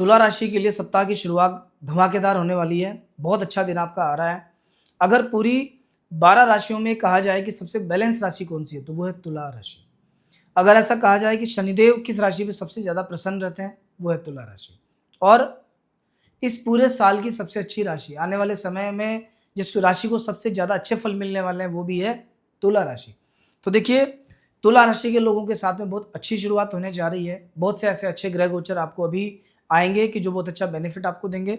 तुला राशि के लिए सप्ताह की शुरुआत धमाकेदार होने वाली है। बहुत अच्छा दिन आपका आ रहा है। अगर पूरी 12 राशियों में कहा जाए कि सबसे बैलेंस राशि कौन-सी है, तो वो है तुला राशि। अगर ऐसा कहा जाए कि शनिदेव किस राशि पे सबसे ज़्यादा प्रसन्न रहते हैं, वो है तुला राशि। और इस पूरे साल की सबसे अच्छी राशि, आने वाले समय में जिस राशि को सबसे ज़्यादा अच्छे फल मिलने वाले हैं, वो भी है तुला राशि। तो देखिए, तुला राशि के लोगों के साथ में बहुत अच्छी शुरुआत होने जा रही है। बहुत से ऐसे अच्छे ग्रह गोचर आपको अभी आएँगे कि जो बहुत अच्छा बेनिफिट आपको देंगे।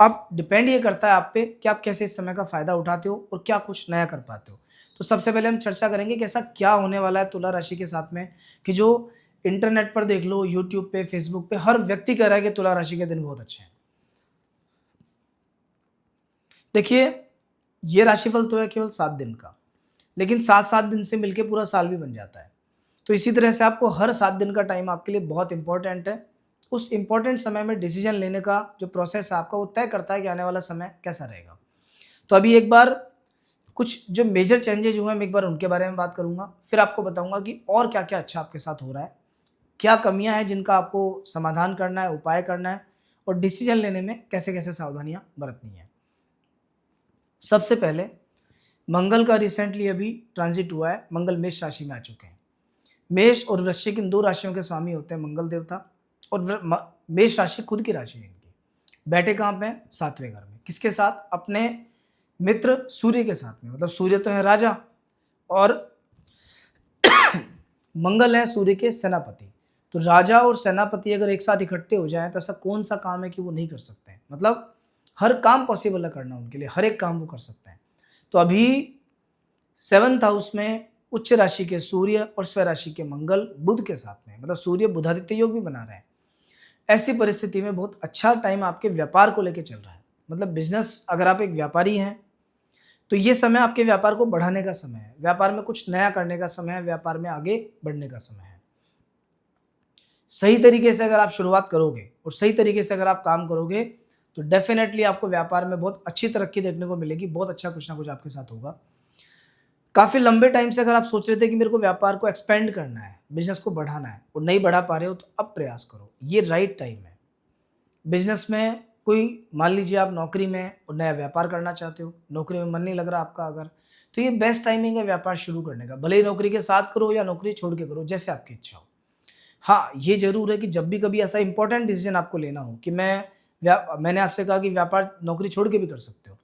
अब डिपेंड ये करता है आप पे कि आप कैसे इस समय का फ़ायदा उठाते हो और क्या कुछ नया कर पाते हो। तो सबसे पहले हम चर्चा करेंगे कि ऐसा क्या होने वाला है तुला राशि के साथ में, कि जो इंटरनेट पर देख लो, यूट्यूब पे, फेसबुक पे हर व्यक्ति कह रहा है कि तुला राशि के दिन बहुत अच्छे हैं। देखिए, ये राशिफल तो है केवल 7 दिन का, लेकिन 7-7 दिन से मिलके पूरा साल भी बन जाता है। तो इसी तरह से आपको हर 7 दिन का टाइम आपके लिए बहुत इंपॉर्टेंट है। उस इंपॉर्टेंट समय में डिसीजन लेने का जो प्रोसेस है आपका, वो तय करता है कि आने वाला समय कैसा रहेगा। तो अभी एक बार कुछ जो मेजर चेंजेज हुए हैं, मैं एक बार उनके बारे में बात करूँगा। फिर आपको बताऊँगा कि और क्या-क्या अच्छा आपके साथ हो रहा है, क्या कमियाँ हैं जिनका आपको समाधान करना है, उपाय करना है और डिसीजन लेने में कैसे-कैसे सावधानियाँ बरतनी है। सबसे पहले मंगल का रिसेंटली अभी ट्रांजिट हुआ है। मंगल मेष राशि में आ चुके हैं। मेष और वृश्चिक इन 2 राशियों के स्वामी होते हैं मंगल देवता, और मेष राशि खुद की राशि है इनकी। बैठे कहाँ पे हैं? 7वें घर में। किसके साथ? अपने मित्र सूर्य के साथ में। मतलब सूर्य तो है राजा और मंगल है सूर्य के सेनापति। तो राजा और सेनापति अगर एक साथ इकट्ठे हो जाएं तो ऐसा कौन सा काम है कि वो नहीं कर सकते हैं? मतलब हर काम पॉसिबल है करना उनके लिए, हर एक काम वो कर सकते हैं। तो अभी 7th हाउस में उच्च राशि के सूर्य और स्व राशि के मंगल बुध के साथ में, मतलब सूर्य बुधादित्य योग भी बना रहे हैं। ऐसी परिस्थिति में बहुत अच्छा टाइम आपके व्यापार को लेके चल रहा है। मतलब बिजनेस, अगर आप एक व्यापारी हैं तो ये समय आपके व्यापार को बढ़ाने का समय है, व्यापार में कुछ नया करने का समय है, व्यापार में आगे बढ़ने का समय है। सही तरीके से अगर आप शुरुआत करोगे और सही तरीके से अगर आप काम करोगे तो डेफिनेटली आपको व्यापार में बहुत अच्छी तरक्की देखने को मिलेगी। बहुत अच्छा कुछ ना कुछ आपके साथ होगा। काफ़ी लंबे टाइम से अगर आप सोच रहे थे कि मेरे को व्यापार को एक्सपेंड करना है, बिज़नेस को बढ़ाना है और नहीं बढ़ा पा रहे हो, तो अब प्रयास करो। ये राइट टाइम है। बिज़नेस में कोई, मान लीजिए आप नौकरी में और नया व्यापार करना चाहते हो, नौकरी में मन नहीं लग रहा आपका अगर, तो ये बेस्ट टाइमिंग है व्यापार शुरू करने का। भले ही नौकरी के साथ करो या नौकरी छोड़ के करो, जैसे आपकी इच्छा हो। हाँ, ये ज़रूर है कि जब भी कभी ऐसा इंपॉर्टेंट डिसीजन आपको लेना हो कि मैंने आपसे कहा कि व्यापार नौकरी छोड़ के भी कर सकते हो।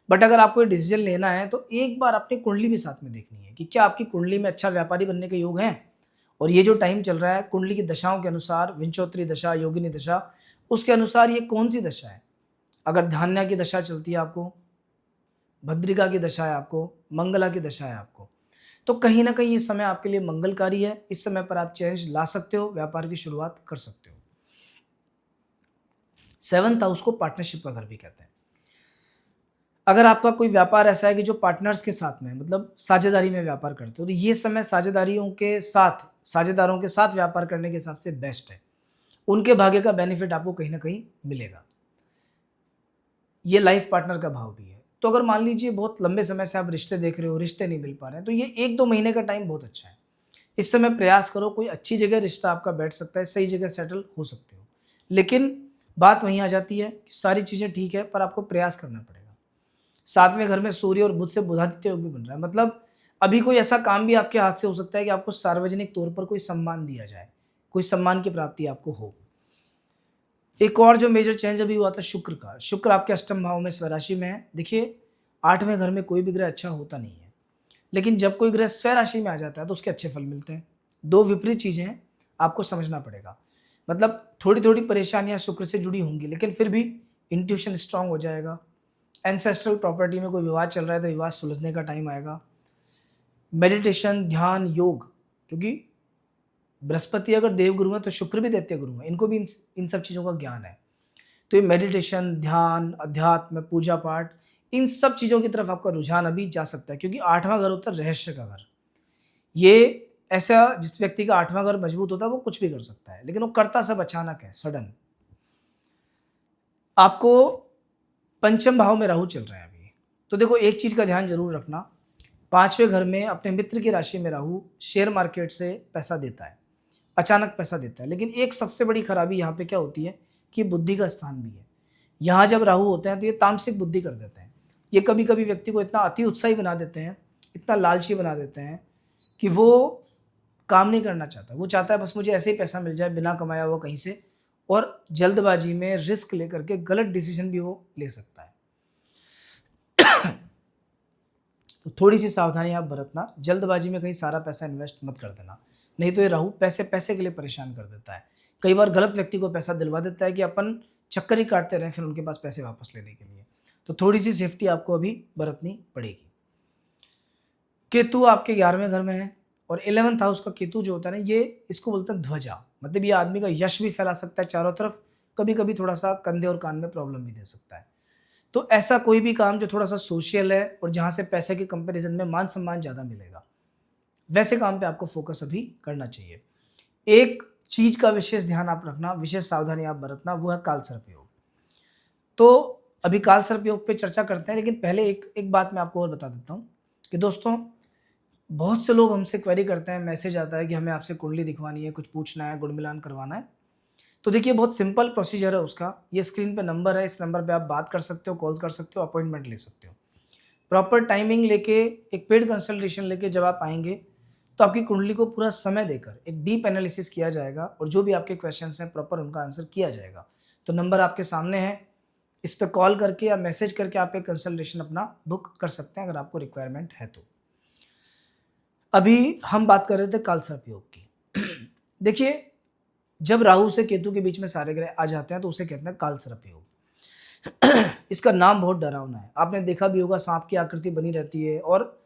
बट अगर आपको ये डिसीजन लेना है तो एक बार अपनी कुंडली भी साथ में देखनी है कि क्या आपकी कुंडली में अच्छा व्यापारी बनने के योग हैं। और ये जो टाइम चल रहा है कुंडली की दशाओं के अनुसार, विंशोत्तरी दशा, योगिनी दशा, उसके अनुसार ये कौन सी दशा है। अगर धान्या की दशा चलती है आपको, भद्रिका की दशा है आपको, मंगला की दशा है आपको, तो कहीं ना कहीं इस समय आपके लिए मंगलकारी है। इस समय पर आप चेंज ला सकते हो, व्यापार की शुरुआत कर सकते हो। 7th हाउस को पार्टनरशिप का घर भी कहते हैं। अगर आपका कोई व्यापार ऐसा है कि जो पार्टनर्स के साथ में, मतलब साझेदारी में व्यापार करते हो, तो ये समय साझेदारों के साथ व्यापार करने के हिसाब से बेस्ट है। उनके भाग्य का बेनिफिट आपको कहीं ना कहीं मिलेगा। ये लाइफ पार्टनर का भाव भी है। तो अगर मान लीजिए बहुत लंबे समय से आप रिश्ते देख रहे हो, रिश्ते नहीं मिल पा रहे हैं, तो ये 1-2 महीने का टाइम बहुत अच्छा है। इस समय प्रयास करो, कोई अच्छी जगह रिश्ता आपका बैठ सकता है, सही जगह सेटल हो सकते हो। लेकिन बात वहीं आ जाती है कि सारी चीज़ें ठीक है पर आपको प्रयास करना पड़ेगा। 7वें घर में सूर्य और बुध से बुधादित्य योग भी बन रहा है। मतलब अभी कोई ऐसा काम भी आपके हाथ से हो सकता है कि आपको सार्वजनिक तौर पर कोई सम्मान दिया जाए, कोई सम्मान की प्राप्ति आपको हो। एक और जो मेजर चेंज अभी हुआ था शुक्र का। शुक्र आपके अष्टम भाव में स्वराशि में है। देखिए, 8वें घर में कोई भी ग्रह अच्छा होता नहीं है, लेकिन जब कोई ग्रह स्वराशि में आ जाता है तो उसके अच्छे फल मिलते हैं। 2 विपरीत चीज़ें हैं, आपको समझना पड़ेगा। मतलब थोड़ी-थोड़ी परेशानियाँ शुक्र से जुड़ी होंगी, लेकिन फिर भी इंट्यूशन स्ट्रांग हो जाएगा। एंसेस्ट्रल प्रॉपर्टी में कोई विवाद चल रहा है तो विवाद सुलझने का टाइम आएगा। मेडिटेशन, ध्यान, योग, क्योंकि बृहस्पति अगर देवगुरु है तो शुक्र भी दैत्य गुरु है, इनको भी इन सब चीज़ों का ज्ञान है। तो ये मेडिटेशन, ध्यान, अध्यात्म, पूजा पाठ, इन सब चीज़ों की तरफ आपका रुझान अभी जा सकता है, क्योंकि 8वां घर होता है रहस्य का घर। ये ऐसा, जिस व्यक्ति का 8वां घर मजबूत होता है वो कुछ भी कर सकता है, लेकिन वो करता सब अचानक है, सडन। आपको पंचम भाव में राहु चल रहा है अभी। तो देखो, एक चीज़ का ध्यान जरूर रखना, 5वें घर में अपने मित्र की राशि में राहु शेयर मार्केट से पैसा देता है, अचानक पैसा देता है। लेकिन एक सबसे बड़ी खराबी यहाँ पे क्या होती है कि बुद्धि का स्थान भी है। यहाँ जब राहु होते हैं तो ये तामसिक बुद्धि कर देते हैं। ये कभी कभी व्यक्ति को इतना अति उत्साही बना देते हैं, इतना लालची बना देते हैं कि वो काम नहीं करना चाहता। वो चाहता है बस मुझे ऐसे ही पैसा मिल जाए बिना कमाया हुआ कहीं से, और जल्दबाजी में रिस्क लेकर के गलत डिसीजन भी वो ले सकता है। तो थोड़ी सी सावधानी आप बरतना, जल्दबाजी में कहीं सारा पैसा इन्वेस्ट मत कर देना, नहीं तो ये राहु पैसे पैसे के लिए परेशान कर देता है। कई बार गलत व्यक्ति को पैसा दिलवा देता है कि अपन चक्कर ही काटते रहें फिर उनके पास पैसे वापस लेने के लिए। तो थोड़ी सी सेफ्टी आपको अभी बरतनी पड़ेगी। केतु आपके 11वें घर में है, और 11th हाउस का केतु जो होता है ना, ये इसको बोलते हैं ध्वजा। मतलब ये आदमी का यश भी फैला सकता है चारों तरफ, कभी कभी थोड़ा सा कंधे और कान में प्रॉब्लम भी दे सकता है। तो ऐसा कोई भी काम जो थोड़ा सा सोशल है और जहाँ से पैसे के कंपैरिजन में मान सम्मान ज़्यादा मिलेगा, वैसे काम पे आपको फोकस अभी करना चाहिए। एक चीज का विशेष ध्यान आप रखना, विशेष सावधानी आप बरतना, वो है काल सर्प योग। तो अभी काल सर्प योग पे चर्चा करते हैं, लेकिन पहले एक बात मैं आपको और बता देता हूँ कि दोस्तों, बहुत से लोग हमसे क्वेरी करते हैं, मैसेज आता है कि हमें आपसे कुंडली दिखवानी है, कुछ पूछना है, गुण मिलान करवाना है। तो देखिए बहुत सिंपल प्रोसीजर है उसका। ये स्क्रीन पे नंबर है, इस नंबर पे आप बात कर सकते हो, कॉल कर सकते हो, अपॉइंटमेंट ले सकते हो। प्रॉपर टाइमिंग लेके, एक पेड कंसल्टेशन लेके जब आप आएंगे तो आपकी कुंडली को पूरा समय देकर एक डीप एनालिसिस किया जाएगा, और जो भी आपके क्वेश्चंस हैं प्रॉपर उनका आंसर किया जाएगा। तो नंबर आपके सामने है, इस पर कॉल करके या मैसेज करके आप एक कंसल्टेशन अपना बुक कर सकते हैं अगर आपको रिक्वायरमेंट है तो। अभी हम बात कर रहे थे काल सर्प योग की। देखिए, जब राहु से केतु के बीच में सारे ग्रह आ जाते हैं तो उसे कहते हैं काल सर्प योग। इसका नाम बहुत डरावना है। आपने देखा भी होगा, सांप की आकृति बनी रहती है, और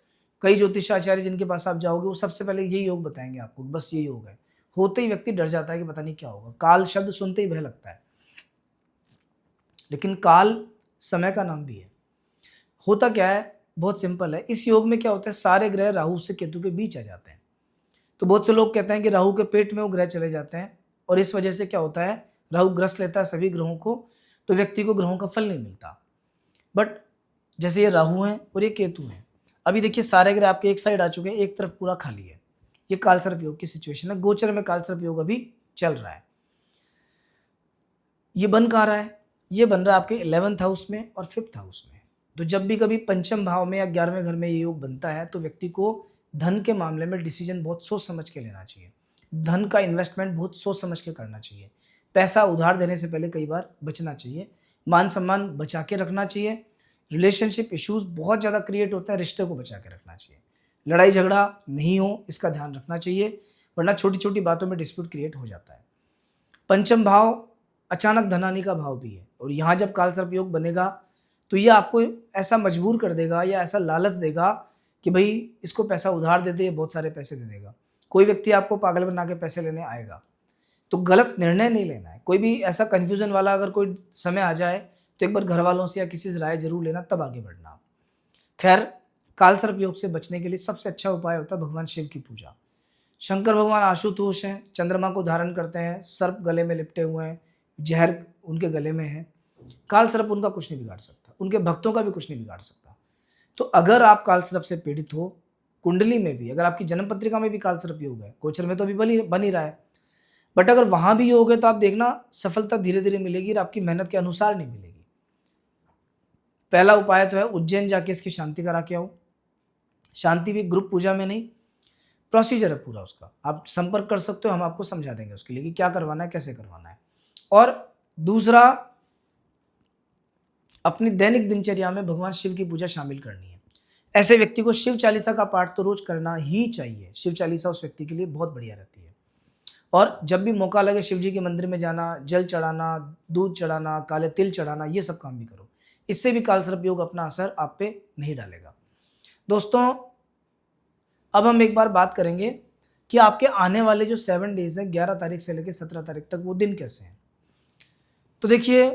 कई ज्योतिषाचार्य जिनके पास आप जाओगे वो सबसे पहले ये योग बताएंगे आपको, बस ये योग है। होते ही व्यक्ति डर जाता है कि पता नहीं क्या होगा। काल शब्द सुनते ही भय लगता है, लेकिन काल समय का नाम भी है। होता क्या है, बहुत सिंपल है। इस योग में क्या होता है, सारे ग्रह राहु से केतु के बीच आ जाते हैं। तो बहुत से लोग कहते हैं कि राहु के पेट में वो ग्रह चले जाते हैं, और इस वजह से क्या होता है, राहु ग्रस लेता है सभी ग्रहों को, तो व्यक्ति को ग्रहों का फल नहीं मिलता। बट जैसे ये राहु हैं और ये केतु हैं, अभी देखिए सारे ग्रह आपके एक साइड आ चुके हैं, एक तरफ पूरा खाली है। ये काल सर्प योग की सिचुएशन है। गोचर में काल सर्प योग अभी चल रहा है। ये बन कहाँ रहा है, ये बन रहा है आपके 11th हाउस में और 5th हाउस में। तो जब भी कभी पंचम भाव में या 11वें घर में ये योग बनता है तो व्यक्ति को धन के मामले में डिसीजन बहुत सोच समझ के लेना चाहिए। धन का इन्वेस्टमेंट बहुत सोच समझ के करना चाहिए। पैसा उधार देने से पहले कई बार बचना चाहिए। मान सम्मान बचा के रखना चाहिए। रिलेशनशिप इश्यूज बहुत ज़्यादा क्रिएट होता है, रिश्ते को बचा के रखना चाहिए। लड़ाई झगड़ा नहीं हो इसका ध्यान रखना चाहिए, वरना छोटी छोटी बातों में डिस्प्यूट क्रिएट हो जाता है। पंचम भाव अचानक धनानी का भाव भी है, और यहाँ जब काल सर्प योग बनेगा तो ये आपको ऐसा मजबूर कर देगा या ऐसा लालच देगा कि भाई इसको पैसा उधार दे दे, बहुत सारे पैसे दे देगा। कोई व्यक्ति आपको पागल बना के पैसे लेने आएगा, तो गलत निर्णय नहीं लेना है। कोई भी ऐसा कंफ्यूजन वाला अगर कोई समय आ जाए तो एक बार घर वालों से या किसी से राय जरूर लेना, तब आगे बढ़ना। खैर, काल सर्प योग से बचने के लिए सबसे अच्छा उपाय होता है भगवान शिव की पूजा। शंकर भगवान आशुतोष हैं, चंद्रमा को धारण करते हैं, सर्प गले में लिपटे हुए हैं, जहर उनके गले में है। काल सर्प उनका कुछ नहीं बिगाड़ सकता, उनके भक्तों का भी कुछ नहीं बिगाड़ सकता। तो अगर आप काल सर्प से पीड़ित हो, कुंडली में भी अगर आपकी जन्म पत्रिका में भी काल सर्प योग है, गोचर में तो अभी बन ही रहा है, बट अगर वहां भी योग है तो आप देखना सफलता धीरे धीरे मिलेगी और आपकी मेहनत के अनुसार नहीं मिलेगी। पहला उपाय तो है उज्जैन जाके इसकी शांति करा के आओ। शांति भी ग्रुप पूजा में नहीं, प्रोसीजर है पूरा उसका। आप संपर्क कर सकते हो, हम आपको समझा देंगे उसके लिए कि क्या करवाना है, कैसे करवाना है। और दूसरा, अपनी दैनिक दिनचर्या में भगवान शिव की पूजा शामिल करनी है। ऐसे व्यक्ति को शिव चालीसा का पाठ तो रोज करना ही चाहिए। शिव चालीसा उस व्यक्ति के लिए बहुत बढ़िया रहती है। और जब भी मौका लगे शिव जी के मंदिर में जाना, जल चढ़ाना, दूध चढ़ाना, काले तिल चढ़ाना, ये सब काम भी करो। इससे भी काल सर्प योग अपना असर आप पे नहीं डालेगा। दोस्तों, अब हम एक बार बात करेंगे कि आपके आने वाले जो 7 डेज हैं, 11 तारीख से लेकर 17 तारीख तक, वो दिन कैसे हैं। तो देखिए,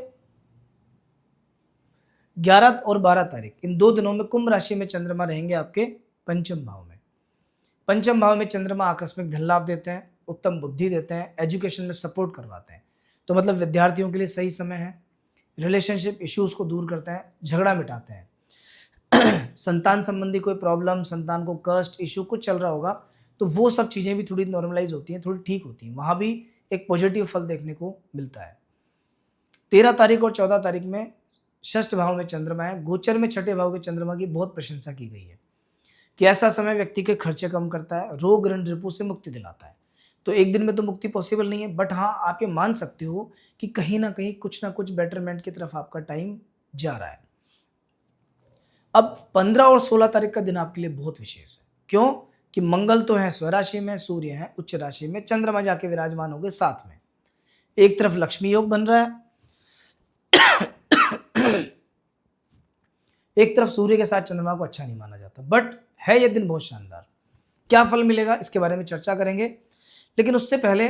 11 और 12 तारीख, इन 2 दिनों में कुंभ राशि में चंद्रमा रहेंगे आपके पंचम भाव में। पंचम भाव में चंद्रमा आकस्मिक धन लाभ देते हैं, उत्तम बुद्धि देते हैं, एजुकेशन में सपोर्ट करवाते हैं। तो मतलब विद्यार्थियों के लिए सही समय है। रिलेशनशिप इश्यूज को दूर करते हैं, झगड़ा मिटाते हैं। संतान संबंधी कोई प्रॉब्लम, संतान को कष्ट, इश्यू कुछ चल रहा होगा तो वो सब चीज़ें भी थोड़ी नॉर्मलाइज होती हैं, थोड़ी ठीक होती हैं। वहाँ भी एक पॉजिटिव फल देखने को मिलता है। 13 तारीख और 14 तारीख में षष्ठ भाव में चंद्रमा है, गोचर में छठे भाव के चंद्रमा की बहुत प्रशंसा की गई है कि ऐसा समय व्यक्ति के खर्चे कम करता है, रोग ऋण रिपू से मुक्ति दिलाता है। तो एक दिन में तो मुक्ति पॉसिबल नहीं है, बट हाँ आप ये मान सकते हो कि कहीं ना कहीं कुछ ना कुछ बेटरमेंट की तरफ आपका टाइम जा रहा है। अब 15 और 16 तारीख का दिन आपके लिए बहुत विशेष है। क्यों? कि मंगल तो है स्वराशि में, सूर्य है उच्च राशि में, चंद्रमा जाके विराजमान हो गए साथ में। एक तरफ लक्ष्मी योग बन रहा है, एक तरफ सूर्य के साथ चंद्रमा को अच्छा नहीं माना जाता, बट है ये दिन बहुत शानदार। क्या फल मिलेगा इसके बारे में चर्चा करेंगे, लेकिन उससे पहले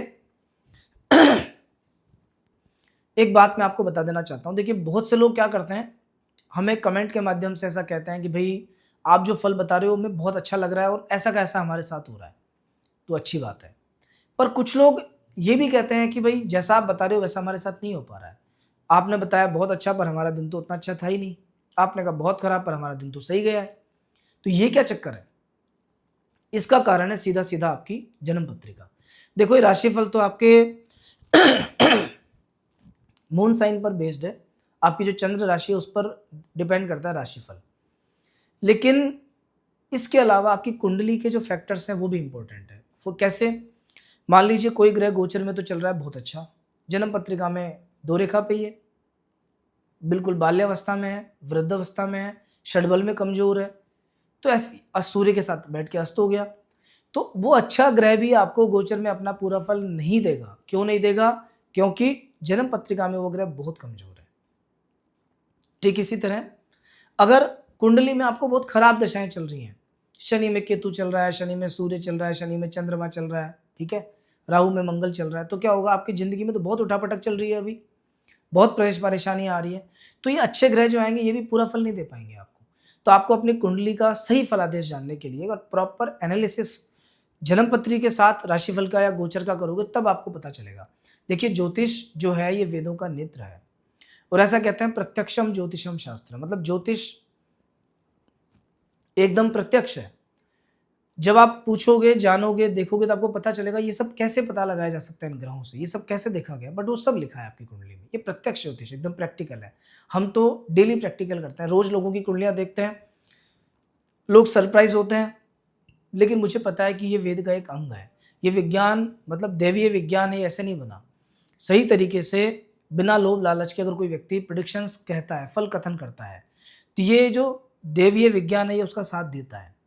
एक बात मैं आपको बता देना चाहता हूं। देखिए बहुत से लोग क्या करते हैं, हमें कमेंट के माध्यम से ऐसा कहते हैं कि भाई आप जो फल बता रहे हो हमें बहुत अच्छा लग रहा है और ऐसा का ऐसा हमारे साथ हो रहा है, तो अच्छी बात है। पर कुछ लोग ये भी कहते हैं कि भाई जैसा आप बता रहे हो वैसा हमारे साथ नहीं हो पा रहा है। आपने बताया बहुत अच्छा, पर हमारा दिन तो उतना अच्छा था ही नहीं। आपने कहा बहुत खराब, पर हमारा दिन तो सही गया है। तो ये क्या चक्कर है? इसका कारण है सीधा सीधा आपकी जन्म पत्रिका। देखो ये राशिफल तो आपके मून साइन पर बेस्ड है, आपकी जो चंद्र राशि है उस पर डिपेंड करता है राशिफल। लेकिन इसके अलावा आपकी कुंडली के जो फैक्टर्स हैं वो भी इंपॉर्टेंट है। वो कैसे? मान लीजिए कोई ग्रह गोचर में तो चल रहा है बहुत अच्छा, जन्म पत्रिका में 2 रेखा पे ही है, बिल्कुल बाल्यावस्था में है, वृद्धावस्था में है, षड्बल में कमजोर है, तो ऐसे सूर्य के साथ बैठ के अस्त हो गया, तो वो अच्छा ग्रह भी आपको गोचर में अपना पूरा फल नहीं देगा। क्यों नहीं देगा? क्योंकि जन्म पत्रिका में वो ग्रह बहुत कमजोर है। ठीक इसी तरह अगर कुंडली में आपको बहुत खराब दशाएं चल रही हैं, शनि में केतु चल रहा है, शनि में सूर्य चल रहा है, शनि में चंद्रमा चल रहा है, ठीक है, राहु में मंगल चल रहा है, तो क्या होगा? आपकी जिंदगी में तो बहुत उठापटक चल रही है, अभी बहुत परेशानी आ रही है, तो ये अच्छे ग्रह जो आएंगे ये भी पूरा फल नहीं दे पाएंगे आपको। तो आपको अपनी कुंडली का सही फलादेश जानने के लिए और प्रॉपर एनालिसिस जन्म पत्री के साथ राशिफल का या गोचर का करोगे तब आपको पता चलेगा। देखिए ज्योतिष जो है ये वेदों का नेत्र है, और ऐसा कहते हैं प्रत्यक्षम ज्योतिषम शास्त्र, मतलब ज्योतिष एकदम प्रत्यक्ष है। जब आप पूछोगे, जानोगे, देखोगे तो आपको पता चलेगा ये सब कैसे पता लगाया जा सकता है इन ग्रहों से, ये सब कैसे देखा गया, बट वो सब लिखा है आपकी कुंडली में। ये प्रत्यक्ष ज्योतिष एकदम प्रैक्टिकल है। हम तो डेली प्रैक्टिकल करते हैं, रोज लोगों की कुंडलियां देखते हैं, लोग सरप्राइज होते हैं, लेकिन मुझे पता है कि ये वेद का एक अंग है। ये विज्ञान मतलब दैवीय विज्ञान है, ऐसे नहीं बना। सही तरीके से बिना लोभ लालच के अगर कोई व्यक्ति प्रिडिक्शंस कहता है, फल कथन करता है, तो ये जो दैवीय विज्ञान है ये उसका साथ देता है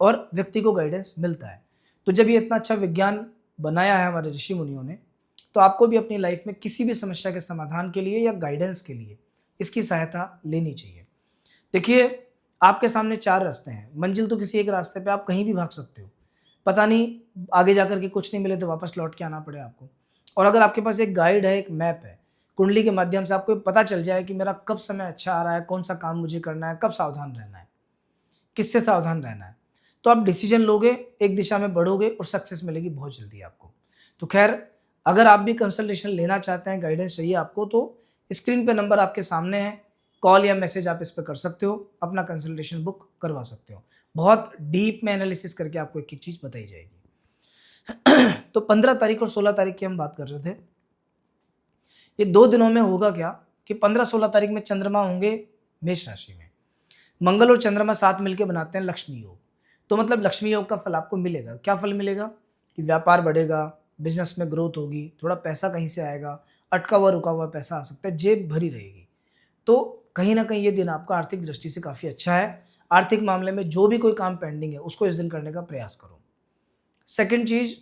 और व्यक्ति को गाइडेंस मिलता है। तो जब ये इतना अच्छा विज्ञान बनाया है हमारे ऋषि मुनियों ने, तो आपको भी अपनी लाइफ में किसी भी समस्या के समाधान के लिए या गाइडेंस के लिए इसकी सहायता लेनी चाहिए। देखिए आपके सामने 4 रास्ते हैं, मंजिल तो किसी एक रास्ते पे आप कहीं भी भाग सकते हो, पता नहीं आगे जाकर के कुछ नहीं मिले तो वापस लौट के आना पड़े आपको। और अगर आपके पास एक गाइड है, एक मैप है, कुंडली के माध्यम से आपको पता चल जाए कि मेरा कब समय अच्छा आ रहा है, कौन सा काम मुझे करना है, कब सावधान रहना है, किससे सावधान रहना है, तो आप डिसीजन लोगे, एक दिशा में बढ़ोगे और सक्सेस मिलेगी बहुत जल्दी आपको। तो खैर अगर आप भी कंसल्टेशन लेना चाहते हैं, गाइडेंस चाहिए आपको, तो स्क्रीन पे नंबर आपके सामने है, कॉल या मैसेज आप इस पर कर सकते हो, अपना कंसल्टेशन बुक करवा सकते हो। बहुत डीप में एनालिसिस करके आपको एक एक चीज बताई जाएगी। तो 15 तारीख और 16 तारीख की हम बात कर रहे थे। ये 2 दिनों में होगा क्या कि 15-16 तारीख में चंद्रमा होंगे मेष राशि में, मंगल और चंद्रमा साथ मिलकर बनाते हैं लक्ष्मी योग। तो मतलब लक्ष्मी योग का फल आपको मिलेगा। क्या फल मिलेगा? कि व्यापार बढ़ेगा, बिजनेस में ग्रोथ होगी, थोड़ा पैसा कहीं से आएगा, अटका हुआ रुका हुआ पैसा आ सकता है, जेब भरी रहेगी। तो कहीं ना कहीं ये दिन आपका आर्थिक दृष्टि से काफ़ी अच्छा है। आर्थिक मामले में जो भी कोई काम पेंडिंग है उसको इस दिन करने का प्रयास करो। सेकंड चीज,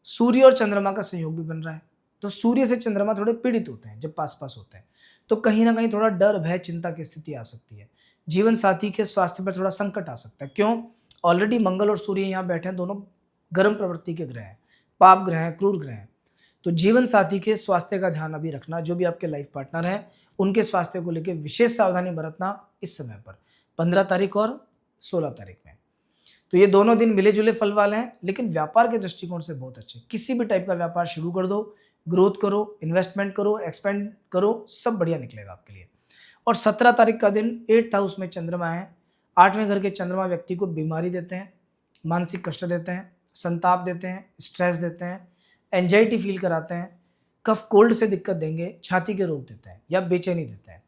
सूर्य और चंद्रमा का संयोग भी बन रहा है, तो सूर्य से चंद्रमा थोड़े पीड़ित होते हैं जब पास पास होते हैं, तो कहीं ना कहीं थोड़ा डर, भय, चिंता की स्थिति आ सकती है। जीवन साथी के स्वास्थ्य पर थोड़ा संकट आ सकता है। क्यों? ऑलरेडी मंगल और सूर्य यहाँ बैठे हैं, दोनों गर्म प्रवृत्ति के ग्रह हैं, पाप ग्रह हैं, क्रूर ग्रह हैं। तो जीवन साथी के स्वास्थ्य का ध्यान अभी रखना, जो भी आपके लाइफ पार्टनर हैं उनके स्वास्थ्य को लेकर विशेष सावधानी बरतना इस समय पर 15 तारीख और 16 तारीख में। तो ये दोनों दिन मिले जुले फल वाले हैं, लेकिन व्यापार के दृष्टिकोण से बहुत अच्छे। किसी भी टाइप का व्यापार शुरू कर दो, ग्रोथ करो, इन्वेस्टमेंट करो, एक्सपेंड करो, सब बढ़िया निकलेगा आपके लिए। और 17 तारीख का दिन 8th हाउस में चंद्रमा है। 8वें घर के चंद्रमा व्यक्ति को बीमारी देते हैं, मानसिक कष्ट देते हैं, संताप देते हैं, स्ट्रेस देते हैं, एंजाइटी फील कराते हैं, कफ कोल्ड से दिक्कत देंगे, छाती के रोग देते हैं या बेचैनी देते हैं।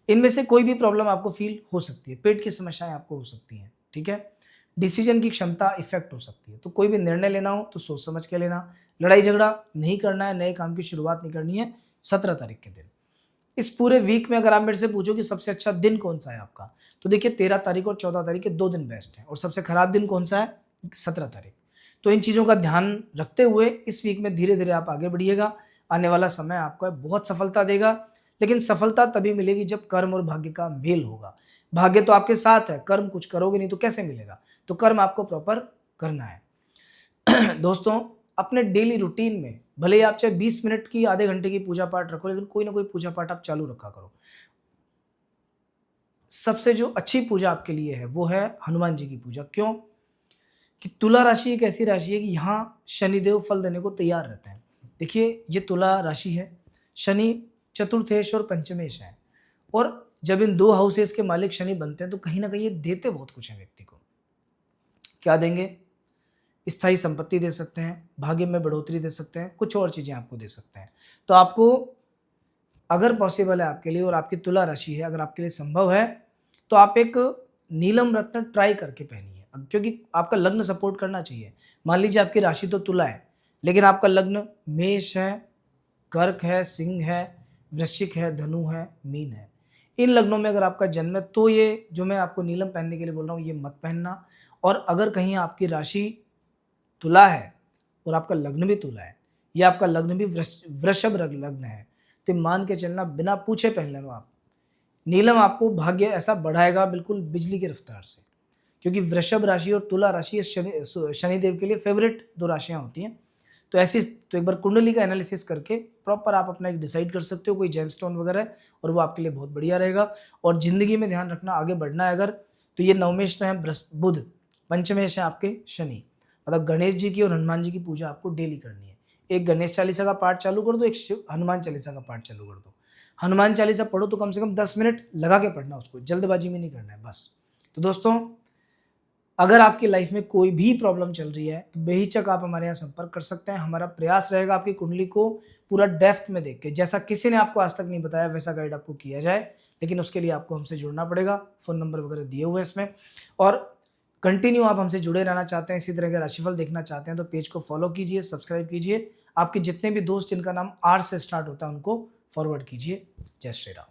इनमें से कोई भी प्रॉब्लम आपको फील हो सकती है, पेट की समस्याएं आपको हो सकती हैं, ठीक है। डिसीजन की क्षमता इफेक्ट हो सकती है। तो कोई भी निर्णय लेना हो तो सोच समझ के लेना। लड़ाई झगड़ा नहीं करना है, नए काम की शुरुआत नहीं करनी है 17 तारीख के दिन। इस पूरे वीक में अगर आप मेरे से पूछो कि सबसे अच्छा दिन कौन सा है आपका, तो देखिए 13 तारीख और 14 तारीख के 2 दिन बेस्ट हैं। और सबसे खराब दिन कौन सा है? 17 तारीख। तो इन चीज़ों का ध्यान रखते हुए इस वीक में धीरे धीरे आप आगे बढ़िएगा। आने वाला समय आपको बहुत सफलता देगा, लेकिन सफलता तभी मिलेगी जब कर्म और भाग्य का मेल होगा। भाग्य तो आपके साथ है, कर्म कुछ करोगे नहीं तो कैसे मिलेगा? तो कर्म आपको प्रॉपर करना है। दोस्तों, अपने डेली रूटीन में भले ही आप चाहे 20 मिनट की, आधे घंटे की पूजा पाठ रखो, लेकिन कोई ना कोई पूजा पाठ आप चालू रखा करो। सबसे जो अच्छी पूजा आपके लिए है वो है हनुमान जी की पूजा। क्यों? कि तुला राशि एक ऐसी राशि है कि यहाँ शनिदेव फल देने को तैयार रहते हैं। देखिए, ये तुला राशि है, शनि चतुर्थेश और पंचमेश है, और जब इन 2 हाउसेस के मालिक शनि बनते हैं तो कहीं ना कहीं ये देते बहुत कुछ है व्यक्ति को। क्या देंगे? स्थायी संपत्ति दे सकते हैं, भाग्य में बढ़ोतरी दे सकते हैं, कुछ और चीजें आपको दे सकते हैं। तो आपको अगर पॉसिबल है आपके लिए और आपकी तुला राशि है, अगर आपके लिए संभव है, तो आप एक नीलम रत्न ट्राई करके पहनिए, क्योंकि आपका लग्न सपोर्ट करना चाहिए। मान लीजिए आपकी राशि तो तुला है, लेकिन आपका लग्न मेष है, कर्क है, सिंह है, वृश्चिक है, धनु है, मीन है। इन लग्नों में अगर आपका जन्म है तो ये जो मैं आपको नीलम पहनने के लिए बोल रहा हूँ ये मत पहनना। और अगर कहीं आपकी राशि तुला है और आपका लग्न भी तुला है, या आपका लग्न भी वृषभ लग्न है, तो मान के चलना बिना पूछे पहन लेना आप। नीलम आपको भाग्य ऐसा बढ़ाएगा बिल्कुल बिजली की रफ्तार से, क्योंकि वृषभ राशि और तुला राशि शनिदेव के लिए फेवरेट 2 राशियां होती हैं। तो ऐसी तो एक बार कुंडली का एनालिसिस करके प्रॉपर आप अपना एक डिसाइड कर सकते हो कोई जेमस्टोन वगैरह, और वो आपके लिए बहुत बढ़िया रहेगा। और जिंदगी में ध्यान रखना, आगे बढ़ना है अगर, तो ये नवमेश में है बुध, पंचमेश है आपके शनि। मतलब गणेश जी की और हनुमान जी की पूजा आपको डेली करनी है। एक गणेश चालीसा का पाठ चालू कर दो, एक हनुमान चालीसा का पाठ चालू कर दो। हनुमान चालीसा पढ़ो तो कम से कम 10 मिनट लगा के पढ़ना, उसको जल्दबाजी में नहीं करना है बस। तो दोस्तों, अगर आपकी लाइफ में कोई भी प्रॉब्लम चल रही है तो बेहिचक आप हमारे यहाँ संपर्क कर सकते हैं। हमारा प्रयास रहेगा आपकी कुंडली को पूरा डेप्थ में देख के, जैसा किसी ने आपको आज तक नहीं बताया वैसा गाइड आपको किया जाए, लेकिन उसके लिए आपको हमसे जुड़ना पड़ेगा। फ़ोन नंबर वगैरह दिए हुए हैं इसमें। और कंटिन्यू आप हमसे जुड़े रहना चाहते हैं, इसी तरह का राशिफल देखना चाहते हैं, तो पेज को फॉलो कीजिए, सब्सक्राइब कीजिए। आपके जितने भी दोस्त जिनका नाम आर से स्टार्ट होता है उनको फॉरवर्ड कीजिए। जय श्री राम।